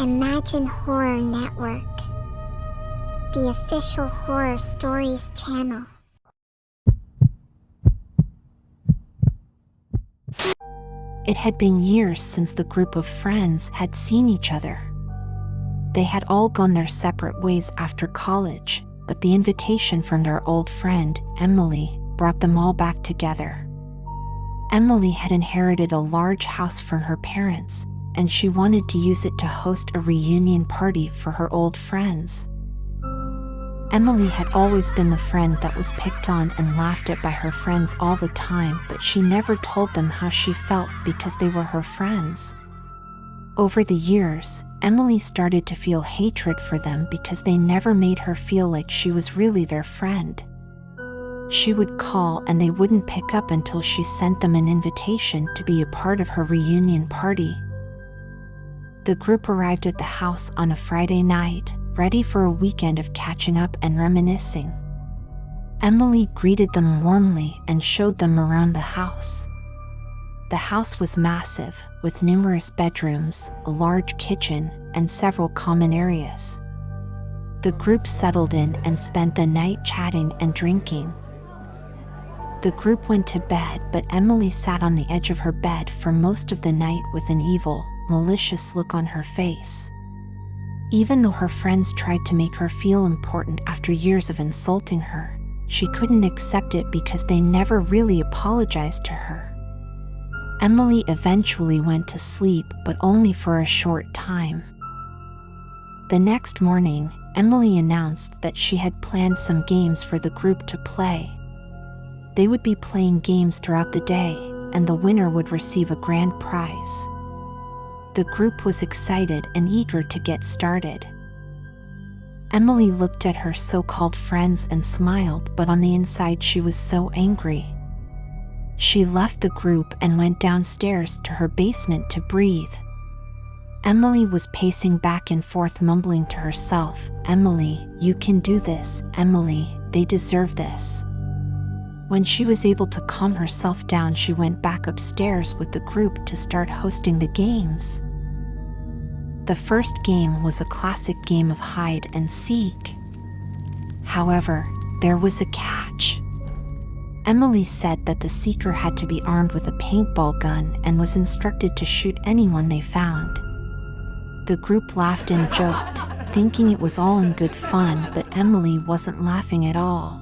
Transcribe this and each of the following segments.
Imagine Horror Network, the official horror stories channel. It had been years since the group of friends had seen each other. They had all gone their separate ways after college, but the invitation from their old friend, Emily, brought them all back together. Emily had inherited a large house from her parents, and she wanted to use it to host a reunion party for her old friends. Emily had always been the friend that was picked on and laughed at by her friends all the time, but she never told them how she felt because they were her friends. Over the years, Emily started to feel hatred for them because they never made her feel like she was really their friend. She would call and they wouldn't pick up until she sent them an invitation to be a part of her reunion party. The group arrived at the house on a Friday night, ready for a weekend of catching up and reminiscing. Emily greeted them warmly and showed them around the house. The house was massive, with numerous bedrooms, a large kitchen, and several common areas. The group settled in and spent the night chatting and drinking. The group went to bed, but Emily sat on the edge of her bed for most of the night with an evil, malicious look on her face. Even though her friends tried to make her feel important after years of insulting her, she couldn't accept it because they never really apologized to her. Emily eventually went to sleep, but only for a short time. The next morning, Emily announced that she had planned some games for the group to play. They would be playing games throughout the day, and the winner would receive a grand prize. The group was excited and eager to get started. Emily looked at her so-called friends and smiled, but on the inside she was so angry. She left the group and went downstairs to her basement to breathe. Emily was pacing back and forth, mumbling to herself, "Emily, you can do this. Emily, they deserve this." When she was able to calm herself down, she went back upstairs with the group to start hosting the games. The first game was a classic game of hide and seek. However, there was a catch. Emily said that the seeker had to be armed with a paintball gun and was instructed to shoot anyone they found. The group laughed and joked, thinking it was all in good fun, but Emily wasn't laughing at all.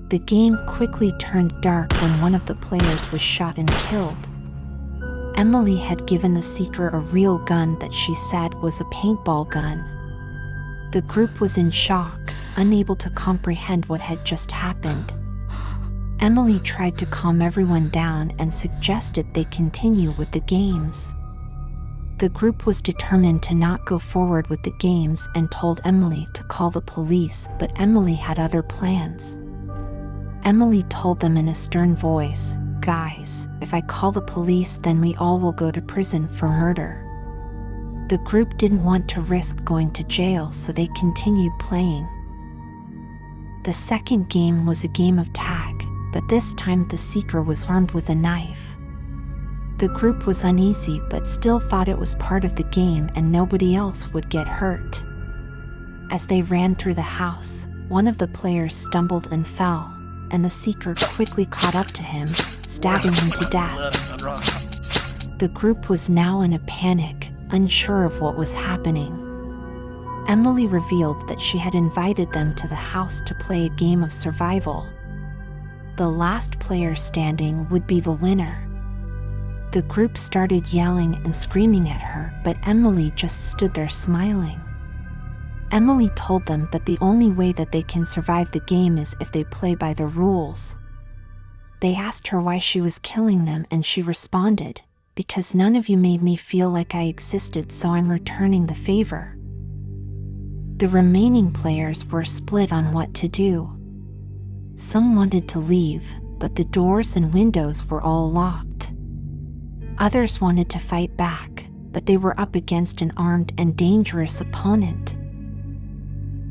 The game quickly turned dark when one of the players was shot and killed. Emily had given the seeker a real gun that she said was a paintball gun. The group was in shock, unable to comprehend what had just happened. Emily tried to calm everyone down and suggested they continue with the games. The group was determined to not go forward with the games and told Emily to call the police, but Emily had other plans. Emily told them in a stern voice, "Guys, if I call the police, then we all will go to prison for murder." The group didn't want to risk going to jail, so they continued playing. The second game was a game of tag, but this time the seeker was armed with a knife. The group was uneasy but still thought it was part of the game and nobody else would get hurt. As they ran through the house, one of the players stumbled and fell, and the seeker quickly caught up to him, stabbing him to death. The group was now in a panic, unsure of what was happening. Emily revealed that she had invited them to the house to play a game of survival. The last player standing would be the winner. The group started yelling and screaming at her, but Emily just stood there smiling. Emily told them that the only way that they can survive the game is if they play by the rules. They asked her why she was killing them, and she responded, "Because none of you made me feel like I existed, so I'm returning the favor." The remaining players were split on what to do. Some wanted to leave, but the doors and windows were all locked. Others wanted to fight back, but they were up against an armed and dangerous opponent.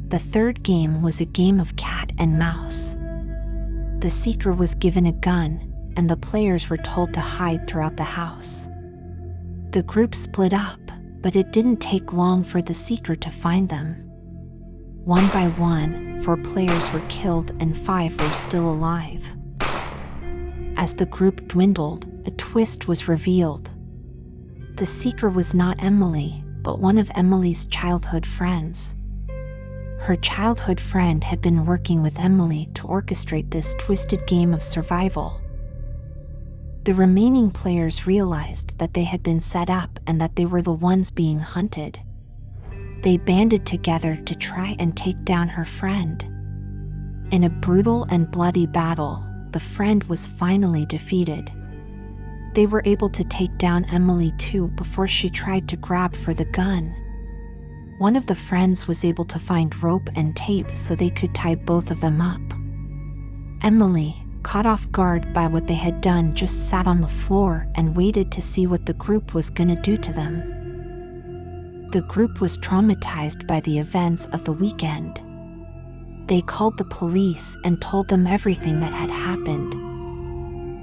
The third game was a game of cat and mouse. The seeker was given a gun, and the players were told to hide throughout the house. The group split up, But it didn't take long for the seeker to find them. One by one, 4 players were killed and 5 were still alive. As the group dwindled, a twist was revealed. The seeker was not Emily, but one of Emily's childhood friends. Her childhood friend had been working with Emily to orchestrate this twisted game of survival. The remaining players realized that they had been set up and that they were the ones being hunted. They banded together to try and take down her friend. In a brutal and bloody battle, the friend was finally defeated. They were able to take down Emily too before she tried to grab for the gun. One of the friends was able to find rope and tape so they could tie both of them up. Emily, caught off guard by what they had done, just sat on the floor and waited to see what the group was gonna do to them. The group was traumatized by the events of the weekend. They called the police and told them everything that had happened.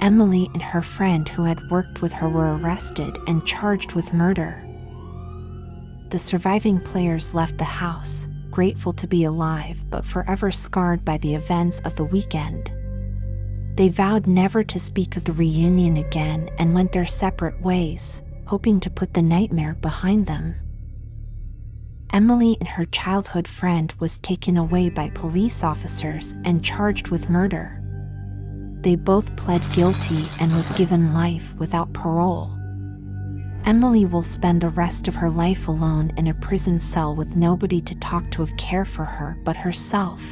Emily and her friend who had worked with her were arrested and charged with murder. The surviving players left the house, grateful to be alive but forever scarred by the events of the weekend. They vowed never to speak of the reunion again and went their separate ways, hoping to put the nightmare behind them. Emily and her childhood friend was taken away by police officers and charged with murder. They both pled guilty and was given life without parole. Emily will spend the rest of her life alone in a prison cell with nobody to talk to or care for her but herself.